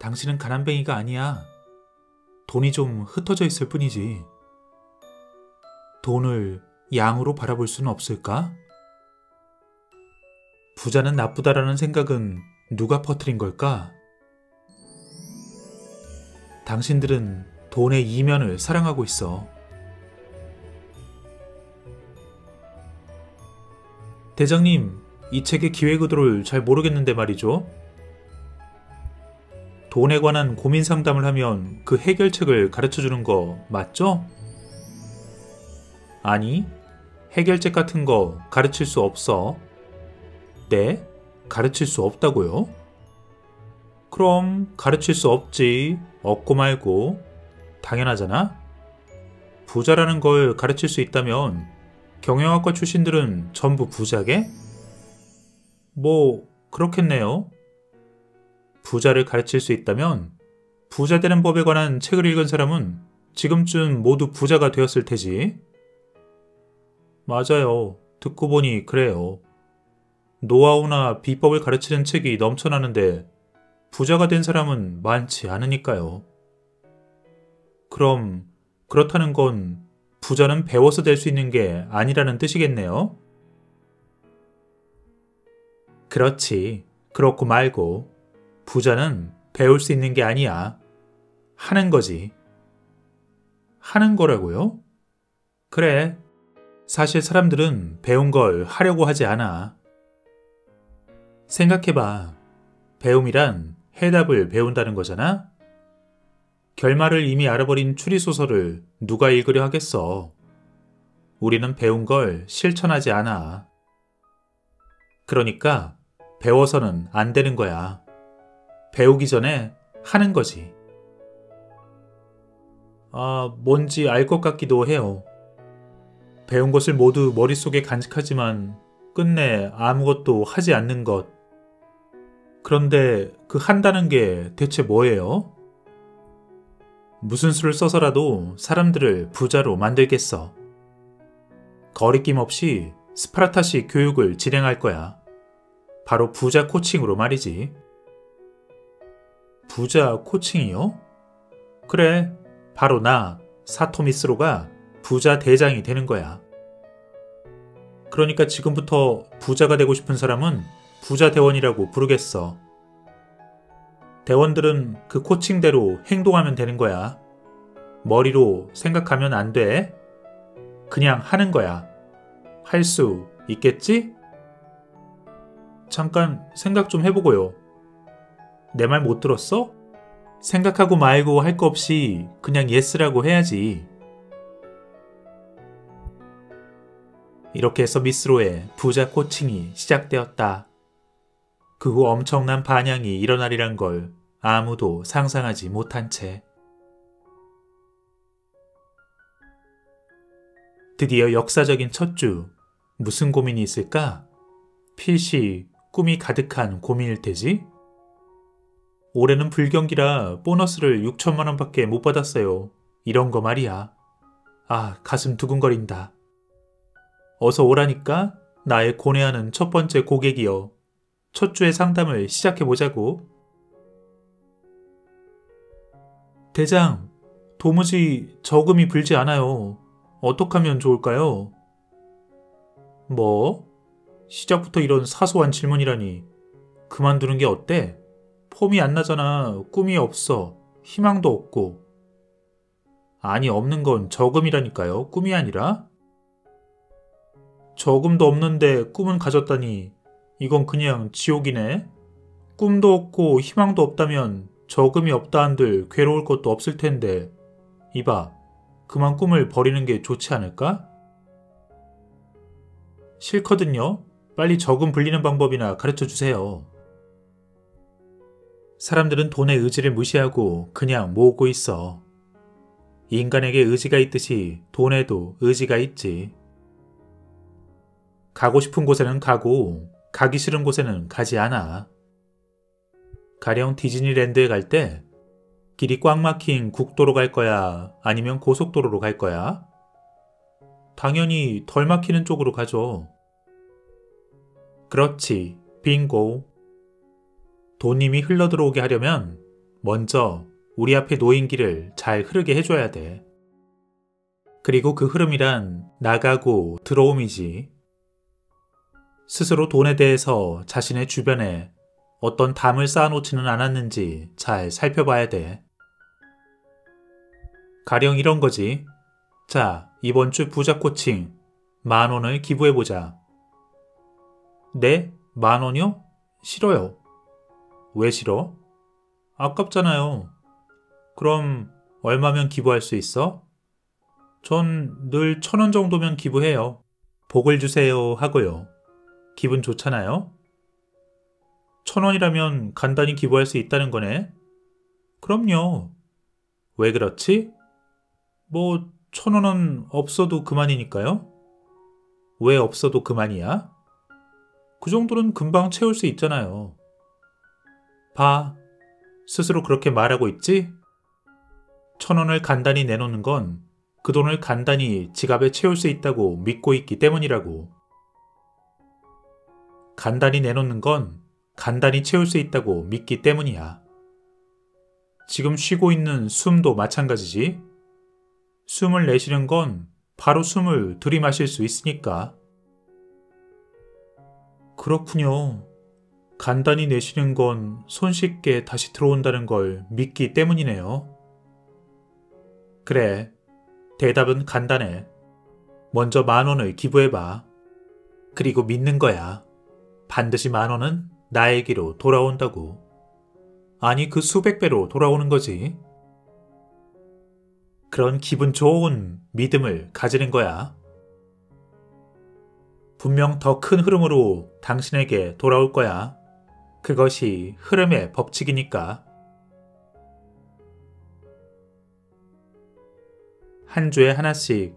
당신은 가난뱅이가 아니야. 돈이 좀 흩어져 있을 뿐이지. 돈을 양으로 바라볼 수는 없을까? 부자는 나쁘다라는 생각은 누가 퍼뜨린 걸까? 당신들은 돈의 이면을 사랑하고 있어. 대장님, 이 책의 기획 의도를 잘 모르겠는데 말이죠. 돈에 관한 고민 상담을 하면 그 해결책을 가르쳐주는 거 맞죠? 아니, 해결책 같은 거 가르칠 수 없어. 네? 가르칠 수 없다고요? 그럼 가르칠 수 없지. 없고 말고. 당연하잖아? 부자라는 걸 가르칠 수 있다면 경영학과 출신들은 전부 부자게? 뭐 그렇겠네요. 부자를 가르칠 수 있다면 부자 되는 법에 관한 책을 읽은 사람은 지금쯤 모두 부자가 되었을 테지. 맞아요. 듣고 보니 그래요. 노하우나 비법을 가르치는 책이 넘쳐나는데 부자가 된 사람은 많지 않으니까요. 그럼 그렇다는 건 부자는 배워서 될 수 있는 게 아니라는 뜻이겠네요? 그렇지. 그렇고 말고 부자는 배울 수 있는 게 아니야. 하는 거지. 하는 거라고요? 그래. 사실 사람들은 배운 걸 하려고 하지 않아. 생각해봐. 배움이란 해답을 배운다는 거잖아? 결말을 이미 알아버린 추리소설을 누가 읽으려 하겠어. 우리는 배운 걸 실천하지 않아. 그러니까 배워서는 안 되는 거야. 배우기 전에 하는 거지. 뭔지 알 것 같기도 해요. 배운 것을 모두 머릿속에 간직하지만 끝내 아무것도 하지 않는 것. 그런데 그 한다는 게 대체 뭐예요? 무슨 수를 써서라도 사람들을 부자로 만들겠어. 거리낌 없이 스파르타식 교육을 진행할 거야. 바로 부자 코칭으로 말이지. 부자 코칭이요? 그래, 바로 나, 사토미스로가 부자 대장이 되는 거야. 그러니까 지금부터 부자가 되고 싶은 사람은 부자 대원이라고 부르겠어. 대원들은 그 코칭대로 행동하면 되는 거야. 머리로 생각하면 안 돼. 그냥 하는 거야. 할 수 있겠지? 잠깐 생각 좀 해보고요. 내 말 못 들었어? 생각하고 말고 할 거 없이 그냥 예스라고 해야지. 이렇게 해서 미스로의 부자 코칭이 시작되었다. 그 후 엄청난 반향이 일어나리란 걸 아무도 상상하지 못한 채. 드디어 역사적인 첫 주, 무슨 고민이 있을까? 필시 꿈이 가득한 고민일 테지? 올해는 불경기라 보너스를 6천만 원밖에 못 받았어요. 이런 거 말이야. 가슴 두근거린다. 어서 오라니까 나의 고뇌하는 첫 번째 고객이여. 첫 주의 상담을 시작해보자고. 대장, 도무지 저금이 불지 않아요. 어떡하면 좋을까요? 뭐? 시작부터 이런 사소한 질문이라니. 그만두는 게 어때? 폼이 안 나잖아. 꿈이 없어. 희망도 없고. 아니, 없는 건 저금이라니까요. 꿈이 아니라. 저금도 없는데 꿈은 가졌다니. 이건 그냥 지옥이네. 꿈도 없고 희망도 없다면 저금이 없다 한들 괴로울 것도 없을 텐데. 이봐, 그만 꿈을 버리는 게 좋지 않을까? 싫거든요. 빨리 저금 불리는 방법이나 가르쳐 주세요. 사람들은 돈의 의지를 무시하고 그냥 모으고 있어. 인간에게 의지가 있듯이 돈에도 의지가 있지. 가고 싶은 곳에는 가고 가기 싫은 곳에는 가지 않아. 가령 디즈니랜드에 갈 때 길이 꽉 막힌 국도로 갈 거야? 아니면 고속도로로 갈 거야? 당연히 덜 막히는 쪽으로 가죠. 그렇지, 빙고. 돈님이 흘러들어오게 하려면 먼저 우리 앞에 놓인 길을 잘 흐르게 해줘야 돼. 그리고 그 흐름이란 나가고 들어옴이지. 스스로 돈에 대해서 자신의 주변에 어떤 담을 쌓아놓지는 않았는지 잘 살펴봐야 돼. 가령 이런 거지. 자, 이번 주 부자 코칭 10,000원을 기부해보자. 네? 10,000원이요? 싫어요. 왜 싫어? 아깝잖아요. 그럼 얼마면 기부할 수 있어? 전 늘 1,000원 정도면 기부해요. 복을 주세요 하고요. 기분 좋잖아요? 1,000원이라면 간단히 기부할 수 있다는 거네? 그럼요. 왜 그렇지? 뭐 1,000원은 없어도 그만이니까요. 왜 없어도 그만이야? 그 정도는 금방 채울 수 있잖아요. 봐. 스스로 그렇게 말하고 있지? 1,000원을 간단히 내놓는 건 그 돈을 간단히 지갑에 채울 수 있다고 믿고 있기 때문이라고. 간단히 내놓는 건 간단히 채울 수 있다고 믿기 때문이야. 지금 쉬고 있는 숨도 마찬가지지. 숨을 내쉬는 건 바로 숨을 들이마실 수 있으니까. 그렇군요. 간단히 내쉬는 건 손쉽게 다시 들어온다는 걸 믿기 때문이네요. 그래, 대답은 간단해. 먼저 10,000원을 기부해봐. 그리고 믿는 거야. 반드시 10,000원은 나에게로 돌아온다고. 아니, 그 수백 배로 돌아오는 거지. 그런 기분 좋은 믿음을 가지는 거야. 분명 더 큰 흐름으로 당신에게 돌아올 거야. 그것이 흐름의 법칙이니까. 한 주에 하나씩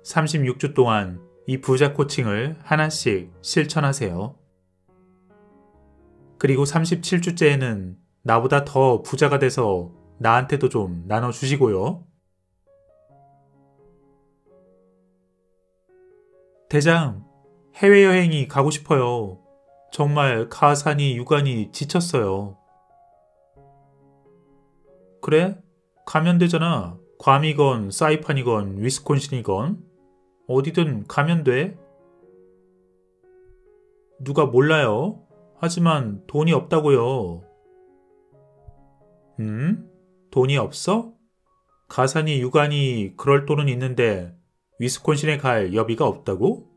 36주 동안 이 부자 코칭을 하나씩 실천하세요. 그리고 37주째에는 나보다 더 부자가 돼서 나한테도 좀 나눠주시고요. 대장, 해외여행이 가고 싶어요. 정말 가사니 육아니 지쳤어요. 그래? 가면 되잖아. 괌이건 사이판이건 위스콘신이건 어디든 가면 돼. 누가 몰라요? 하지만 돈이 없다고요. 돈이 없어? 가사니 육아니 그럴 돈은 있는데 위스콘신에 갈 여비가 없다고?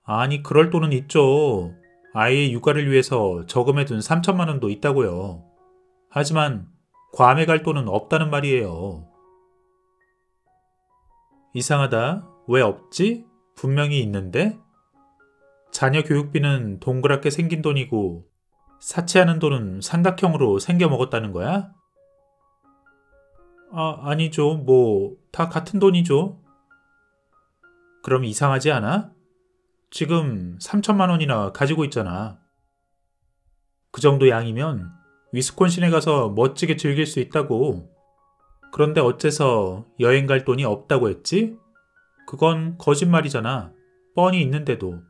아니, 그럴 돈은 있죠. 아이의 육아를 위해서 저금해둔 3,000만 원도 있다고요. 하지만 괌에 갈 돈은 없다는 말이에요. 이상하다. 왜 없지? 분명히 있는데? 자녀 교육비는 동그랗게 생긴 돈이고 사치하는 돈은 삼각형으로 생겨 먹었다는 거야? 아니죠. 뭐 다 같은 돈이죠. 그럼 이상하지 않아? 지금 3,000만 원이나 가지고 있잖아. 그 정도 양이면 위스콘신에 가서 멋지게 즐길 수 있다고. 그런데 어째서 여행 갈 돈이 없다고 했지? 그건 거짓말이잖아. 뻔히 있는데도.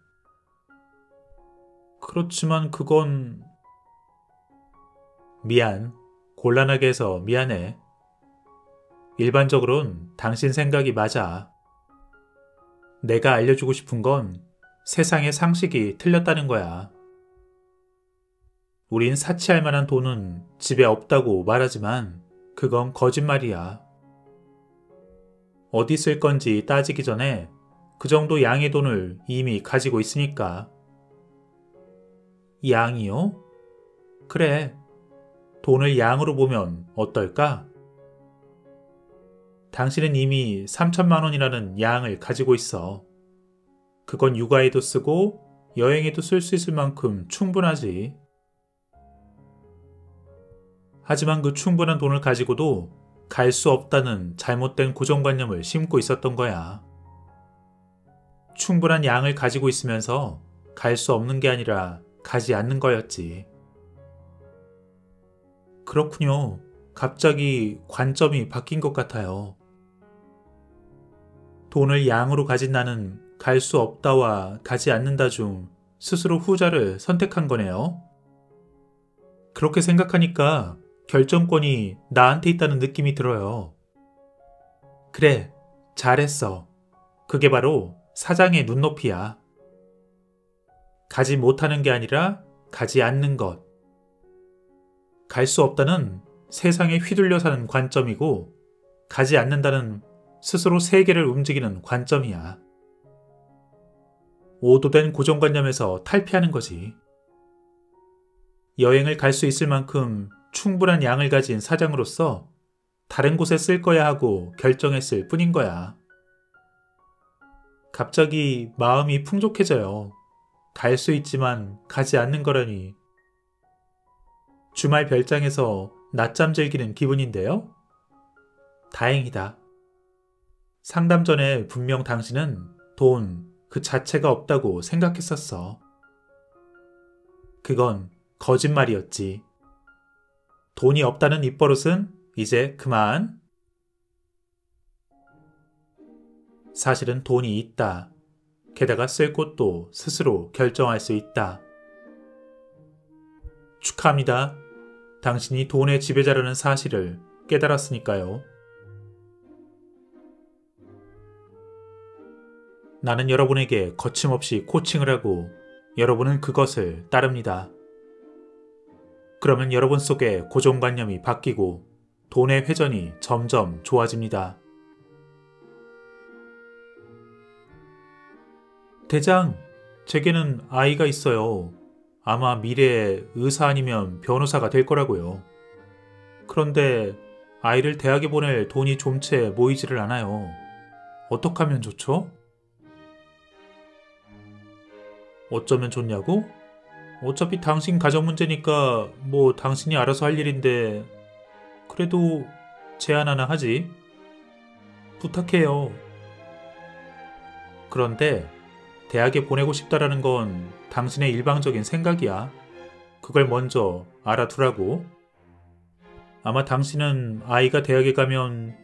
그렇지만 그건... 미안. 곤란하게 해서 미안해. 일반적으론 당신 생각이 맞아. 내가 알려주고 싶은 건 세상의 상식이 틀렸다는 거야. 우린 사치할 만한 돈은 집에 없다고 말하지만 그건 거짓말이야. 어디 쓸 건지 따지기 전에 그 정도 양의 돈을 이미 가지고 있으니까. 양이요? 그래. 돈을 양으로 보면 어떨까? 당신은 이미 3,000만 원이라는 양을 가지고 있어. 그건 육아에도 쓰고 여행에도 쓸 수 있을 만큼 충분하지. 하지만 그 충분한 돈을 가지고도 갈 수 없다는 잘못된 고정관념을 심고 있었던 거야. 충분한 양을 가지고 있으면서 갈 수 없는 게 아니라 가지 않는 거였지. 그렇군요. 갑자기 관점이 바뀐 것 같아요. 돈을 양으로 가진 나는 갈 수 없다와 가지 않는다 중 스스로 후자를 선택한 거네요. 그렇게 생각하니까 결정권이 나한테 있다는 느낌이 들어요. 그래, 잘했어. 그게 바로 사장의 눈높이야. 가지 못하는 게 아니라 가지 않는 것. 갈 수 없다는 세상에 휘둘려 사는 관점이고, 가지 않는다는 스스로 세계를 움직이는 관점이야. 오도된 고정관념에서 탈피하는 거지. 여행을 갈 수 있을 만큼 충분한 양을 가진 사장으로서 다른 곳에 쓸 거야 하고 결정했을 뿐인 거야. 갑자기 마음이 풍족해져요. 갈 수 있지만 가지 않는 거라니. 주말 별장에서 낮잠 즐기는 기분인데요. 다행이다. 상담 전에 분명 당신은 돈 그 자체가 없다고 생각했었어. 그건 거짓말이었지. 돈이 없다는 입버릇은 이제 그만. 사실은 돈이 있다. 게다가 쓸 곳도 스스로 결정할 수 있다. 축하합니다. 당신이 돈의 지배자라는 사실을 깨달았으니까요. 나는 여러분에게 거침없이 코칭을 하고 여러분은 그것을 따릅니다. 그러면 여러분 속에 고정관념이 바뀌고 돈의 회전이 점점 좋아집니다. 대장, 제게는 아이가 있어요. 아마 미래에 의사 아니면 변호사가 될 거라고요. 그런데 아이를 대학에 보낼 돈이 좀채 모이지를 않아요. 어떻게 하면 좋죠? 어쩌면 좋냐고? 어차피 당신 가정 문제니까 뭐 당신이 알아서 할 일인데 그래도 제안 하나 하지. 부탁해요. 그런데 대학에 보내고 싶다라는 건 당신의 일방적인 생각이야. 그걸 먼저 알아두라고. 아마 당신은 아이가 대학에 가면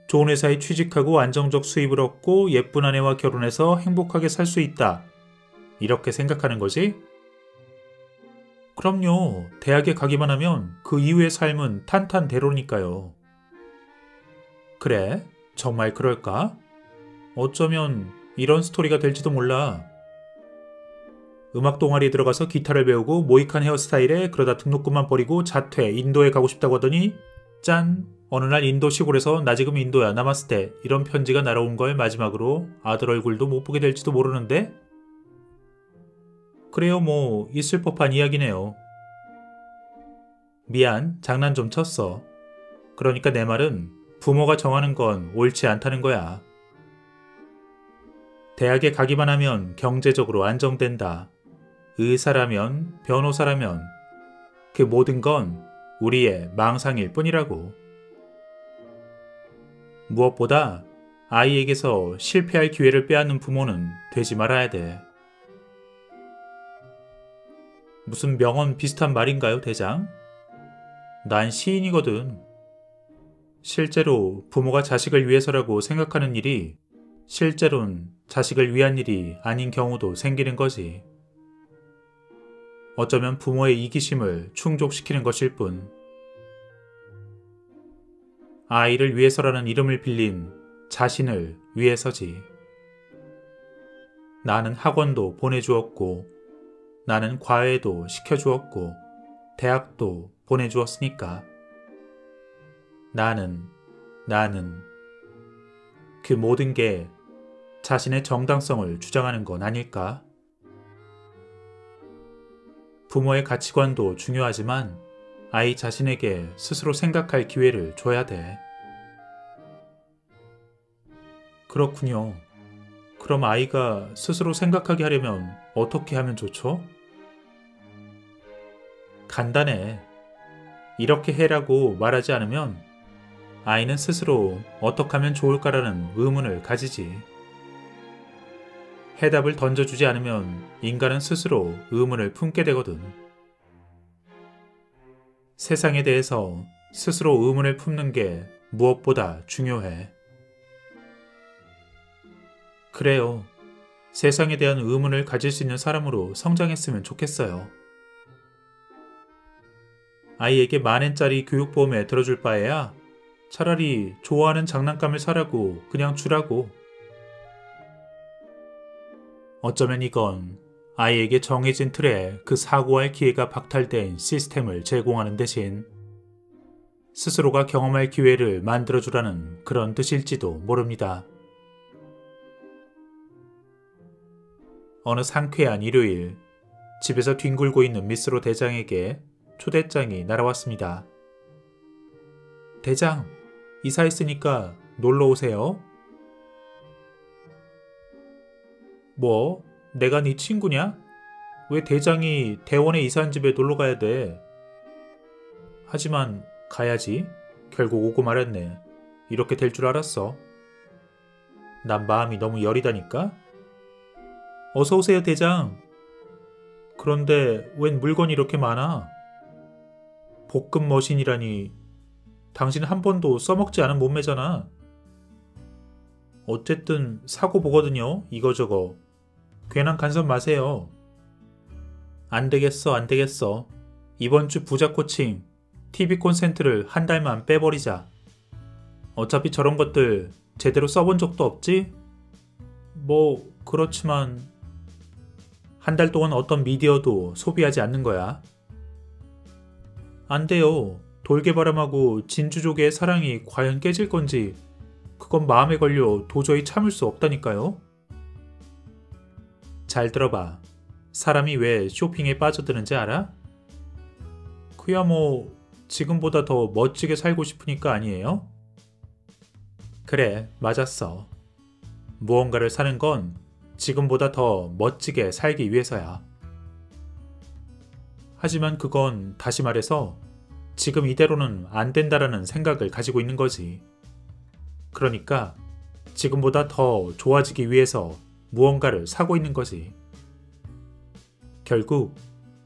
좋은 회사에 취직하고 안정적 수입을 얻고 예쁜 아내와 결혼해서 행복하게 살 수 있다. 이렇게 생각하는 거지? 그럼요. 대학에 가기만 하면 그 이후의 삶은 탄탄대로니까요. 그래? 정말 그럴까? 어쩌면 이런 스토리가 될지도 몰라. 음악 동아리에 들어가서 기타를 배우고 모이칸 헤어스타일에 그러다 등록금만 버리고 자퇴 인도에 가고 싶다고 하더니 짠! 어느 날 인도 시골에서 나 지금 인도야 나마스테 이런 편지가 날아온 걸 마지막으로 아들 얼굴도 못 보게 될지도 모르는데? 그래요, 뭐 있을 법한 이야기네요. 미안, 장난 좀 쳤어. 그러니까 내 말은 부모가 정하는 건 옳지 않다는 거야. 대학에 가기만 하면 경제적으로 안정된다. 의사라면, 변호사라면 그 모든 건 우리의 망상일 뿐이라고. 무엇보다 아이에게서 실패할 기회를 빼앗는 부모는 되지 말아야 돼. 무슨 명언 비슷한 말인가요, 대장? 난 시인이거든. 실제로 부모가 자식을 위해서라고 생각하는 일이 실제로는 자식을 위한 일이 아닌 경우도 생기는 거지. 어쩌면 부모의 이기심을 충족시키는 것일 뿐. 아이를 위해서라는 이름을 빌린 자신을 위해서지. 나는 학원도 보내주었고 나는 과외도 시켜주었고 대학도 보내주었으니까. 나는 그 모든 게 자신의 정당성을 주장하는 건 아닐까? 부모의 가치관도 중요하지만 아이 자신에게 스스로 생각할 기회를 줘야 돼. 그렇군요. 그럼 아이가 스스로 생각하게 하려면 어떻게 하면 좋죠? 간단해. 이렇게 해라고 말하지 않으면 아이는 스스로 어떻게 하면 좋을까라는 의문을 가지지. 해답을 던져주지 않으면 인간은 스스로 의문을 품게 되거든. 세상에 대해서 스스로 의문을 품는 게 무엇보다 중요해. 그래요. 세상에 대한 의문을 가질 수 있는 사람으로 성장했으면 좋겠어요. 아이에게 10,000엔짜리 교육보험에 들어줄 바에야 차라리 좋아하는 장난감을 사라고 그냥 주라고. 어쩌면 이건 아이에게 정해진 틀에 그 사고할 기회가 박탈된 시스템을 제공하는 대신 스스로가 경험할 기회를 만들어주라는 그런 뜻일지도 모릅니다. 어느 상쾌한 일요일, 집에서 뒹굴고 있는 미스로 대장에게 초대장이 날아왔습니다. 대장, 이사했으니까 놀러 오세요. 뭐? 내가 네 친구냐? 왜 대장이 대원에 이사한 집에 놀러 가야 돼? 하지만 가야지. 결국 오고 말았네. 이렇게 될 줄 알았어. 난 마음이 너무 여리다니까? 어서 오세요, 대장. 그런데 웬 물건이 이렇게 많아? 볶음 머신이라니. 당신 한 번도 써먹지 않은 몸매잖아. 어쨌든 사고 보거든요, 이거저거. 괜한 간섭 마세요. 안 되겠어, 안 되겠어. 이번 주 부자 코칭, TV 콘센트를 한 달만 빼버리자. 어차피 저런 것들 제대로 써본 적도 없지? 뭐 그렇지만 한 달 동안 어떤 미디어도 소비하지 않는 거야. 안 돼요. 돌개바람하고 진주조개의 사랑이 과연 깨질 건지 그건 마음에 걸려 도저히 참을 수 없다니까요. 잘 들어봐. 사람이 왜 쇼핑에 빠져드는지 알아? 그야 뭐 지금보다 더 멋지게 살고 싶으니까 아니에요? 그래, 맞았어. 무언가를 사는 건 지금보다 더 멋지게 살기 위해서야. 하지만 그건 다시 말해서 지금 이대로는 안 된다라는 생각을 가지고 있는 거지. 그러니까 지금보다 더 좋아지기 위해서 무언가를 사고 있는 거지. 결국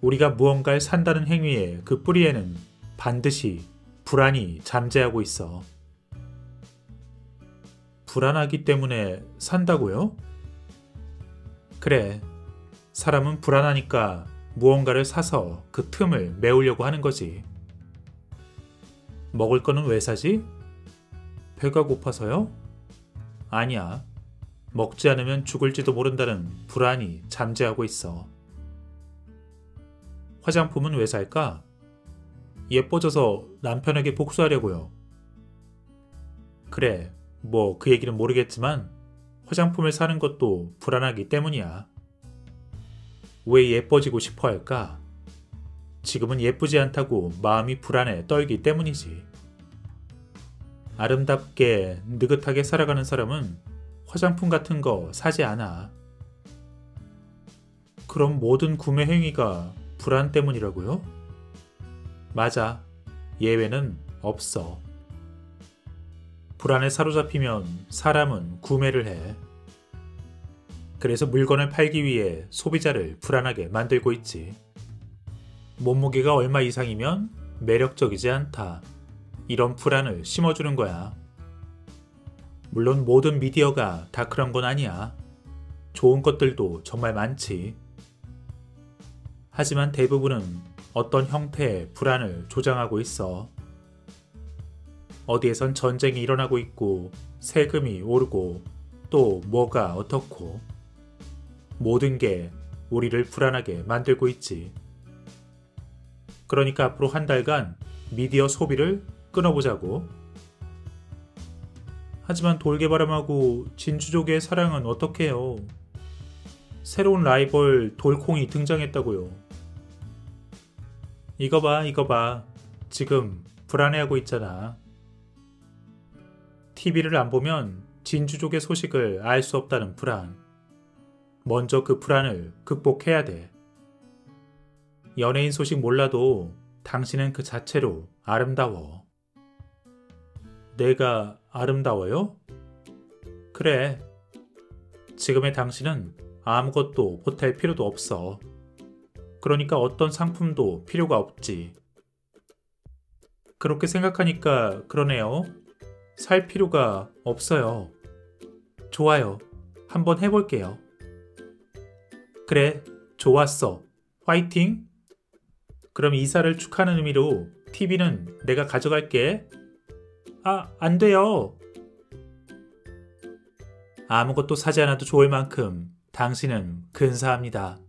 우리가 무언가를 산다는 행위의 그 뿌리에는 반드시 불안이 잠재하고 있어. 불안하기 때문에 산다고요? 그래. 사람은 불안하니까 무언가를 사서 그 틈을 메우려고 하는 거지. 먹을 거는 왜 사지? 배가 고파서요? 아니야. 먹지 않으면 죽을지도 모른다는 불안이 잠재하고 있어. 화장품은 왜 살까? 예뻐져서 남편에게 복수하려고요. 그래, 뭐 그 얘기는 모르겠지만 화장품을 사는 것도 불안하기 때문이야. 왜 예뻐지고 싶어 할까? 지금은 예쁘지 않다고 마음이 불안해 떨기 때문이지. 아름답게 느긋하게 살아가는 사람은 화장품 같은 거 사지 않아. 그럼 모든 구매 행위가 불안 때문이라고요? 맞아. 예외는 없어. 불안에 사로잡히면 사람은 구매를 해. 그래서 물건을 팔기 위해 소비자를 불안하게 만들고 있지. 몸무게가 얼마 이상이면 매력적이지 않다. 이런 불안을 심어주는 거야. 물론 모든 미디어가 다 그런 건 아니야. 좋은 것들도 정말 많지. 하지만 대부분은 어떤 형태의 불안을 조장하고 있어. 어디에선 전쟁이 일어나고 있고 세금이 오르고 또 뭐가 어떻고 모든 게 우리를 불안하게 만들고 있지. 그러니까 앞으로 한 달간 미디어 소비를 끊어보자고. 하지만 돌개바람하고 진주족의 사랑은 어떡해요. 새로운 라이벌 돌콩이 등장했다고요. 이거 봐, 이거 봐. 지금 불안해하고 있잖아. TV를 안 보면 진주족의 소식을 알 수 없다는 불안. 먼저 그 불안을 극복해야 돼. 연예인 소식 몰라도 당신은 그 자체로 아름다워. 내가 아름다워요? 그래. 지금의 당신은 아무것도 보탤 필요도 없어. 그러니까 어떤 상품도 필요가 없지. 그렇게 생각하니까 그러네요. 살 필요가 없어요. 좋아요. 한번 해볼게요. 그래, 좋았어. 화이팅! 그럼 이사를 축하하는 의미로 TV는 내가 가져갈게. 안 돼요. 아무것도 사지 않아도 좋을 만큼 당신은 근사합니다.